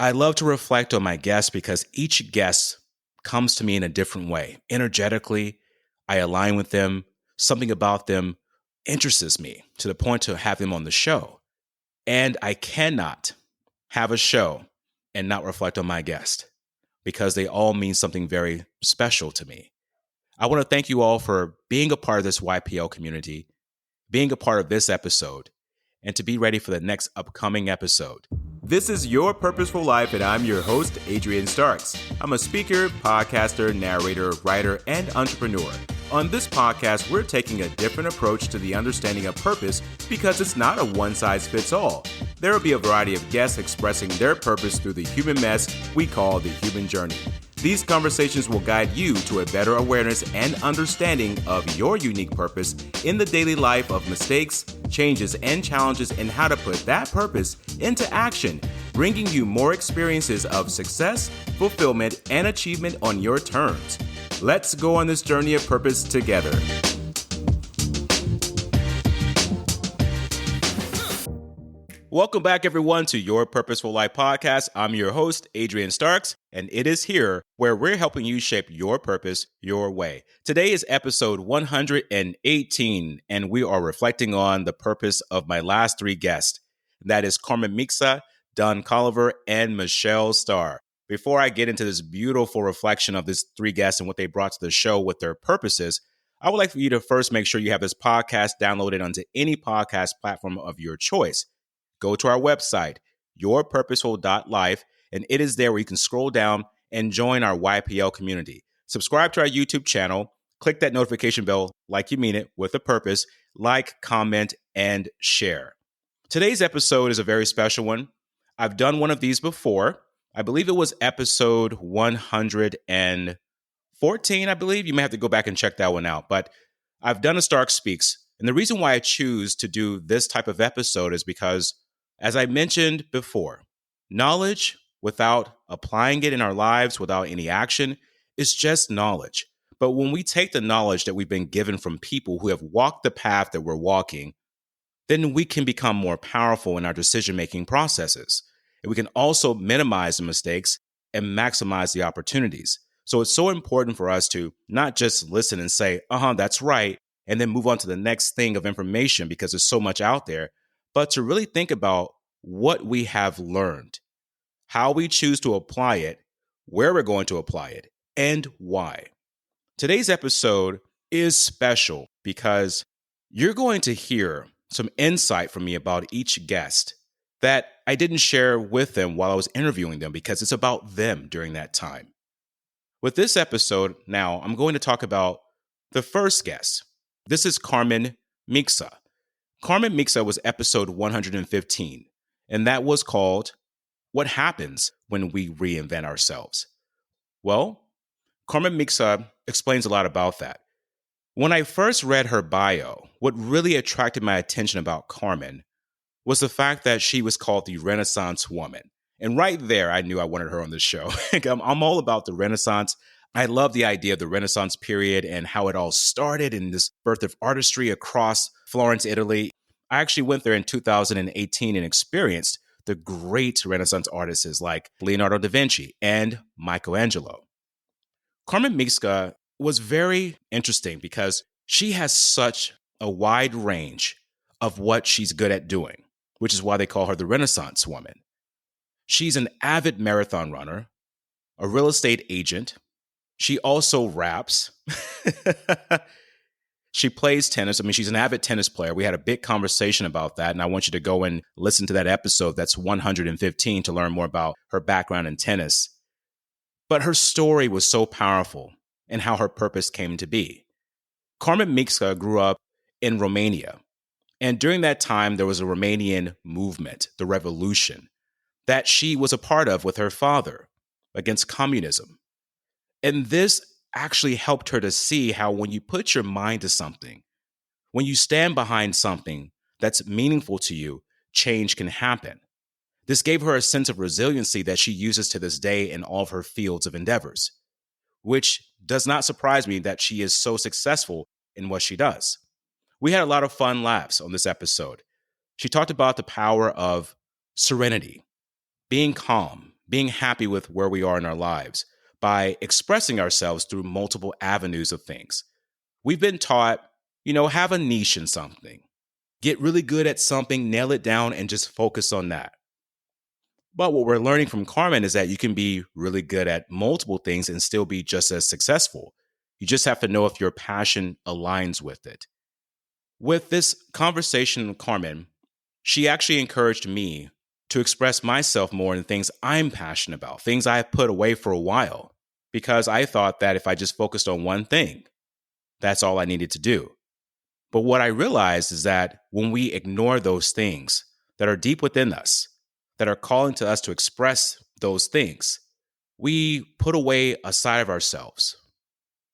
I love to reflect on my guests because each guest comes to me in a different way. Energetically, I align with them. Something about them interests me to the point to have them on the show. And I cannot have a show and not reflect on my guest because they all mean something very special to me. I want to thank you all for being a part of this YPL community, being a part of this episode, and to be ready for the next upcoming episode. This is Your Purposeful Life, and I'm your host, Adrian Starks. I'm a speaker, podcaster, narrator, writer, and entrepreneur. On this podcast, we're taking a different approach to the understanding of purpose because it's not a one-size-fits-all. There will be a variety of guests expressing their purpose through the human mess we call the human journey. These conversations will guide you to a better awareness and understanding of your unique purpose in the daily life of mistakes, changes, and challenges, and how to put that purpose into action, bringing you more experiences of success, fulfillment, and achievement on your terms. Let's go on this journey of purpose together. Welcome back, everyone, to Your Purposeful Life podcast. I'm your host, Adrian Starks, and it is here where we're helping you shape your purpose your way. Today is episode 118, and we are reflecting on the purpose of my last three guests. That is Carmen Micsa, Colliver, and Michelle Starr. Before I get into this beautiful reflection of these three guests and what they brought to the show with their purposes, I would like for you to first make sure you have this podcast downloaded onto any podcast platform of your choice. Go to our website, yourpurposeful.life, and it is there where you can scroll down and join our YPL community. Subscribe to our YouTube channel, click that notification bell like you mean it with a purpose, like, comment, and share. Today's episode is a very special one. I've done one of these before. I believe it was episode 114, I believe. You may have to go back and check that one out. But I've done a Stark Speaks. And the reason why I choose to do this type of episode is because, as I mentioned before, knowledge without applying it in our lives, without any action, is just knowledge. But when we take the knowledge that we've been given from people who have walked the path that we're walking, then we can become more powerful in our decision-making processes. And we can also minimize the mistakes and maximize the opportunities. So it's so important for us to not just listen and say, that's right, and then move on to the next thing of information because there's so much out there, but to really think about what we have learned, how we choose to apply it, where we're going to apply it, and why. Today's episode is special because you're going to hear some insight from me about each guest that I didn't share with them while I was interviewing them because it's about them during that time. With this episode, now I'm going to talk about the first guest. This is Carmen Micsa. Carmen Micsa was episode 115, and that was called What Happens When We Reinvent Ourselves. Well, Carmen Micsa explains a lot about that. When I first read her bio, what really attracted my attention about Carmen was the fact that she was called the Renaissance woman. And right there, I knew I wanted her on this show. I'm all about the Renaissance. I love the idea of the Renaissance period and how it all started in this birth of artistry across Florence, Italy. I actually went there in 2018 and experienced the great Renaissance artists like Leonardo da Vinci and Michelangelo. Carmen Micsa was very interesting because she has such a wide range of what she's good at doing, which is why they call her the Renaissance woman. She's an avid marathon runner, a real estate agent. She also raps. She plays tennis. She's an avid tennis player. We had a big conversation about that, and I want you to go and listen to that episode. That's 115 to learn more about her background in tennis. But her story was so powerful and how her purpose came to be. Carmen Micsa grew up in Romania. And during that time, there was a Romanian movement, the revolution, that she was a part of with her father against communism. And this actually helped her to see how when you put your mind to something, when you stand behind something that's meaningful to you, change can happen. This gave her a sense of resiliency that she uses to this day in all of her fields of endeavors, which does not surprise me that she is so successful in what she does. We had a lot of fun laughs on this episode. She talked about the power of serenity, being calm, being happy with where we are in our lives by expressing ourselves through multiple avenues of things. We've been taught, have a niche in something, get really good at something, nail it down, and just focus on that. But what we're learning from Carmen is that you can be really good at multiple things and still be just as successful. You just have to know if your passion aligns with it. With this conversation with Carmen, she actually encouraged me to express myself more in things I'm passionate about, things I put away for a while, because I thought that if I just focused on one thing, that's all I needed to do. But what I realized is that when we ignore those things that are deep within us, that are calling to us to express those things, we put away a side of ourselves.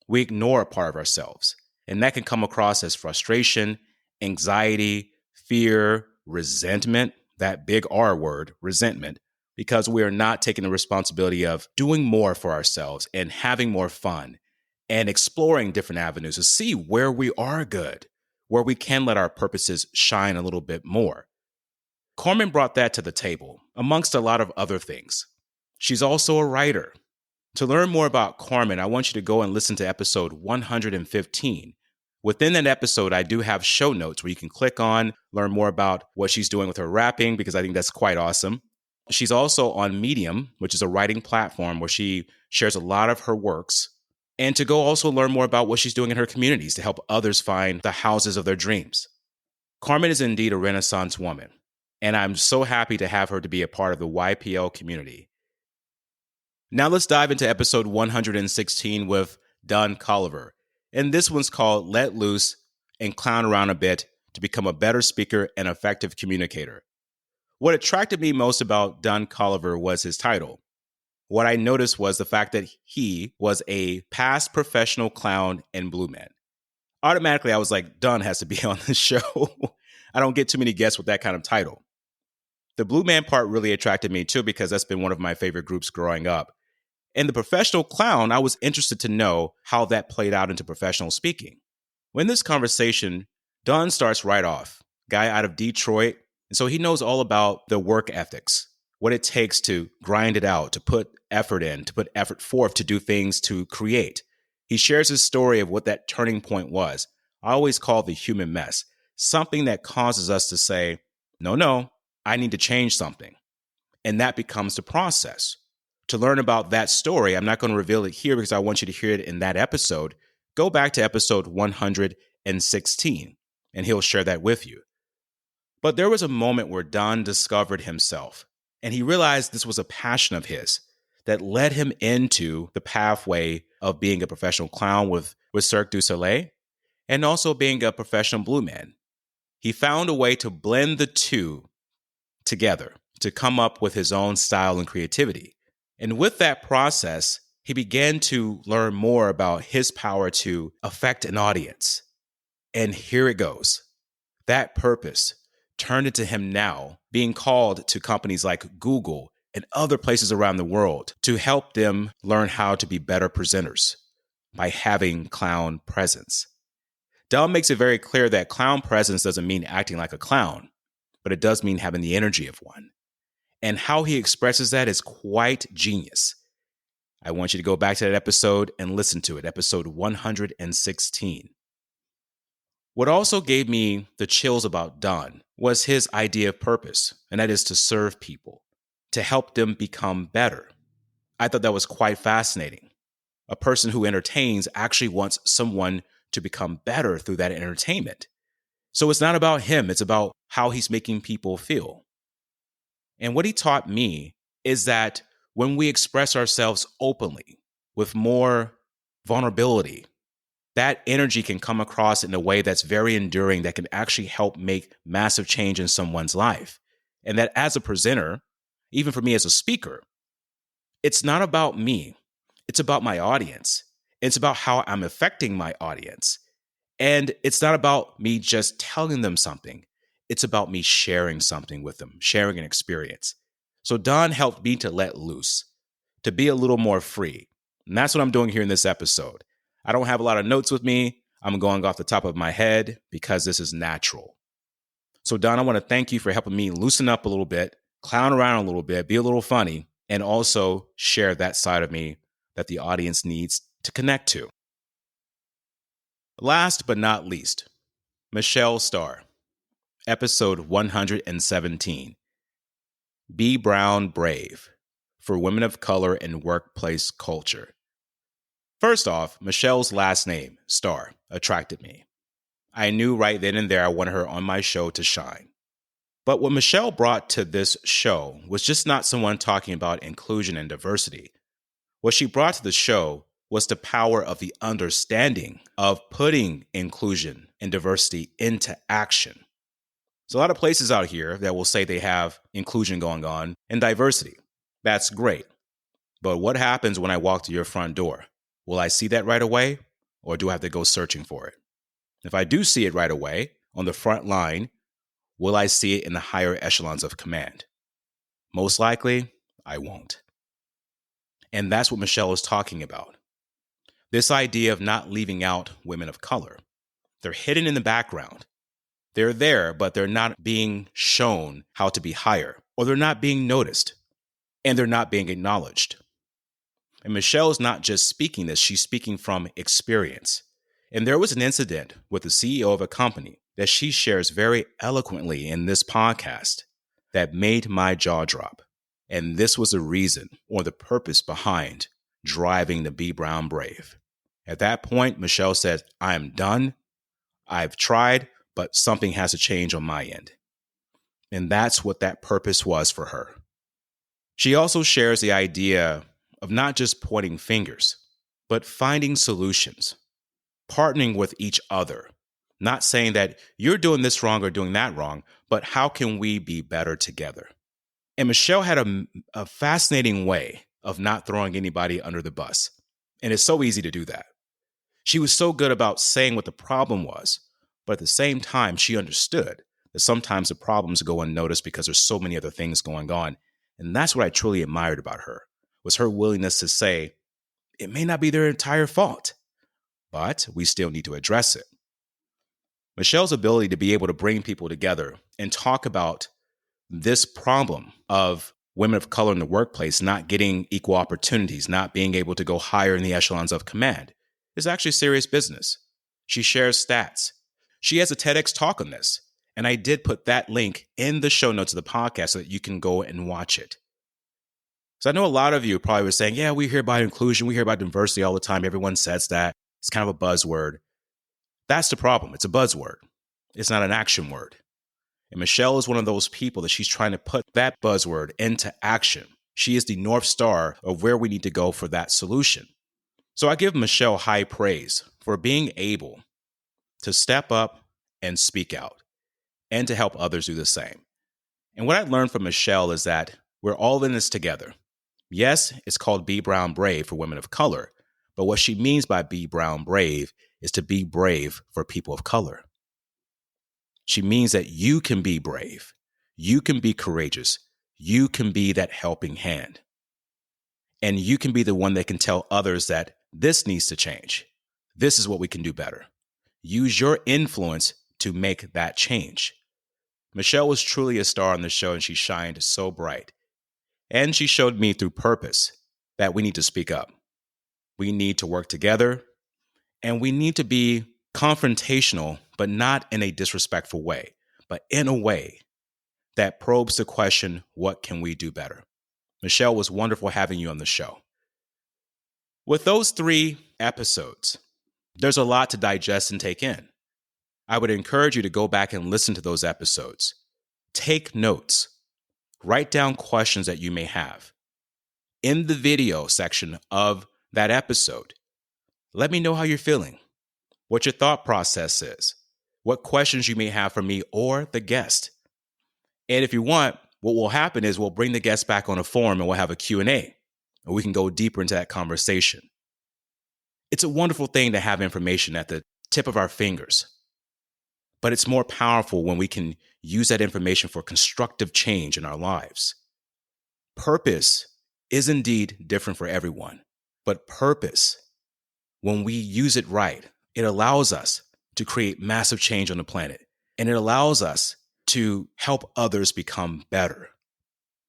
We ignore a part of ourselves. And that can come across as frustration, anxiety, fear, resentment, that big R word, resentment, because we are not taking the responsibility of doing more for ourselves and having more fun and exploring different avenues to see where we are good, where we can let our purposes shine a little bit more. Carmen brought that to the table, amongst a lot of other things. She's also a writer. To learn more about Carmen, I want you to go and listen to episode 115. Within that episode, I do have show notes where you can click on, learn more about what she's doing with her rapping, because I think that's quite awesome. She's also on Medium, which is a writing platform where she shares a lot of her works, and to go also learn more about what she's doing in her communities to help others find the houses of their dreams. Carmen is indeed a Renaissance woman, and I'm so happy to have her to be a part of the YPL community. Now let's dive into episode 116 with Don Colliver. And this one's called Let Loose and Clown Around a Bit to Become a Better Speaker and Effective Communicator. What attracted me most about Don Colliver was his title. What I noticed was the fact that he was a past professional clown and blue man. Automatically, I was like, Don has to be on this show. I don't get too many guests with that kind of title. The blue man part really attracted me too because that's been one of my favorite groups growing up. And the professional clown, I was interested to know how that played out into professional speaking. When this conversation, Don starts right off, guy out of Detroit. And so he knows all about the work ethics, what it takes to grind it out, to put effort in, to put effort forth, to do things, to create. He shares his story of what that turning point was. I always call it the human mess, something that causes us to say, no, I need to change something. And that becomes the process. To learn about that story, I'm not going to reveal it here because I want you to hear it in that episode. Go back to episode 116, and he'll share that with you. But there was a moment where Don discovered himself, and he realized this was a passion of his that led him into the pathway of being a professional clown with Cirque du Soleil and also being a professional blue man. He found a way to blend the two together to come up with his own style and creativity. And with that process, he began to learn more about his power to affect an audience. And here it goes. That purpose turned into him now being called to companies like Google and other places around the world to help them learn how to be better presenters by having clown presence. Don makes it very clear that clown presence doesn't mean acting like a clown, but it does mean having the energy of one. And how he expresses that is quite genius. I want you to go back to that episode and listen to it, episode 116. What also gave me the chills about Don was his idea of purpose, and that is to serve people, to help them become better. I thought that was quite fascinating. A person who entertains actually wants someone to become better through that entertainment. So it's not about him, it's about how he's making people feel. And what he taught me is that when we express ourselves openly with more vulnerability, that energy can come across in a way that's very enduring, that can actually help make massive change in someone's life. And that as a presenter, even for me as a speaker, it's not about me. It's about my audience. It's about how I'm affecting my audience. And it's not about me just telling them something. It's about me sharing something with them, sharing an experience. So Don helped me to let loose, to be a little more free. And that's what I'm doing here in this episode. I don't have a lot of notes with me. I'm going off the top of my head because this is natural. So Don, I want to thank you for helping me loosen up a little bit, clown around a little bit, be a little funny, and also share that side of me that the audience needs to connect to. Last but not least, Michelle Starr, episode 117, Be Brown Brave for Women of Color in Workplace Culture. First off, Michelle's last name, Starr, attracted me. I knew right then and there I wanted her on my show to shine. But what Michelle brought to this show was just not someone talking about inclusion and diversity. What she brought to the show was the power of the understanding of putting inclusion and diversity into action. There's a lot of places out here that will say they have inclusion going on and diversity. That's great. But what happens when I walk to your front door? Will I see that right away, or do I have to go searching for it? If I do see it right away on the front line, will I see it in the higher echelons of command? Most likely, I won't. And that's what Michelle is talking about. This idea of not leaving out women of color. They're hidden in the background. They're there, but they're not being shown how to be higher, or they're not being noticed, and they're not being acknowledged. And Michelle is not just speaking this, she's speaking from experience. And there was an incident with the CEO of a company that she shares very eloquently in this podcast that made my jaw drop. And this was the reason or the purpose behind driving the Be Brown Brave. At that point, Michelle said, I am done. I've tried, but something has to change on my end. And that's what that purpose was for her. She also shares the idea of not just pointing fingers, but finding solutions, partnering with each other, not saying that you're doing this wrong or doing that wrong, but how can we be better together? And Michelle had a fascinating way of not throwing anybody under the bus. And it's so easy to do that. She was so good about saying what the problem was, but at the same time, she understood that sometimes the problems go unnoticed because there's so many other things going on. And that's what I truly admired about her, was her willingness to say, it may not be their entire fault, but we still need to address it. Michelle's ability to be able to bring people together and talk about this problem of women of color in the workplace not getting equal opportunities, not being able to go higher in the echelons of command is actually serious business. She shares stats. She has a TEDx talk on this, and I did put that link in the show notes of the podcast so that you can go and watch it. So I know a lot of you probably were saying, yeah, we hear about inclusion, we hear about diversity all the time. Everyone says that. It's kind of a buzzword. That's the problem. It's a buzzword. It's not an action word. And Michelle is one of those people that she's trying to put that buzzword into action. She is the North Star of where we need to go for that solution. So I give Michelle high praise for being able to step up and speak out and to help others do the same. And what I learned from Michelle is that we're all in this together. Yes, it's called Be Brown Brave for women of color, but what she means by Be Brown Brave is to be brave for people of color. She means that you can be brave, you can be courageous, you can be that helping hand. And you can be the one that can tell others that this needs to change. This is what we can do better. Use your influence to make that change. Michelle was truly a star on the show, and she shined so bright. And she showed me through purpose that we need to speak up. We need to work together, and we need to be confrontational, but not in a disrespectful way, but in a way that probes the question, what can we do better? Michelle, was wonderful having you on the show. With those 3 episodes, there's a lot to digest and take in. I would encourage you to go back and listen to those episodes. Take notes. Write down questions that you may have. In the video section of that episode, let me know how you're feeling, what your thought process is, what questions you may have for me or the guest. And if you want, what will happen is we'll bring the guest back on a forum and we'll have a Q&A, and we can go deeper into that conversation. It's a wonderful thing to have information at the tip of our fingers, but it's more powerful when we can use that information for constructive change in our lives. Purpose is indeed different for everyone, but purpose, when we use it right, it allows us to create massive change on the planet, and it allows us to help others become better.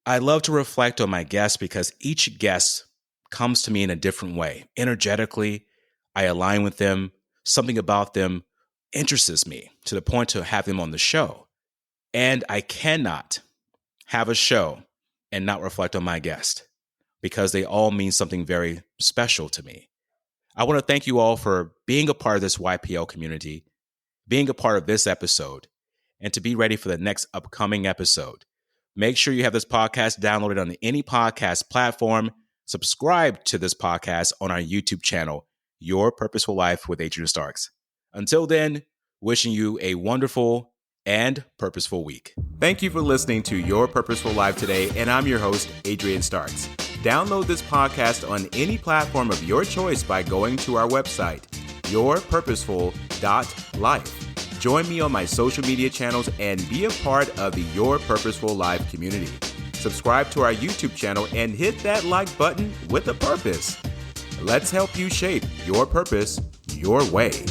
I love to reflect on my guests because each guest comes to me in a different way. Energetically, I align with them. Something about them interests me to the point to have them on the show. And I cannot have a show and not reflect on my guest because they all mean something very special to me. I want to thank you all for being a part of this YPL community, being a part of this episode, and to be ready for the next upcoming episode. Make sure you have this podcast downloaded on any podcast platform. Subscribe to this podcast on our YouTube channel, Your Purposeful Life with Adrian Starks. Until then, wishing you a wonderful and purposeful week. Thank you for listening to Your Purposeful Life today, and I'm your host, Adrian Starks. Download this podcast on any platform of your choice by going to our website, yourpurposeful.life. Join me on my social media channels and be a part of the Your Purposeful Life community. Subscribe to our YouTube channel and hit that like button with a purpose. Let's help you shape your purpose your way.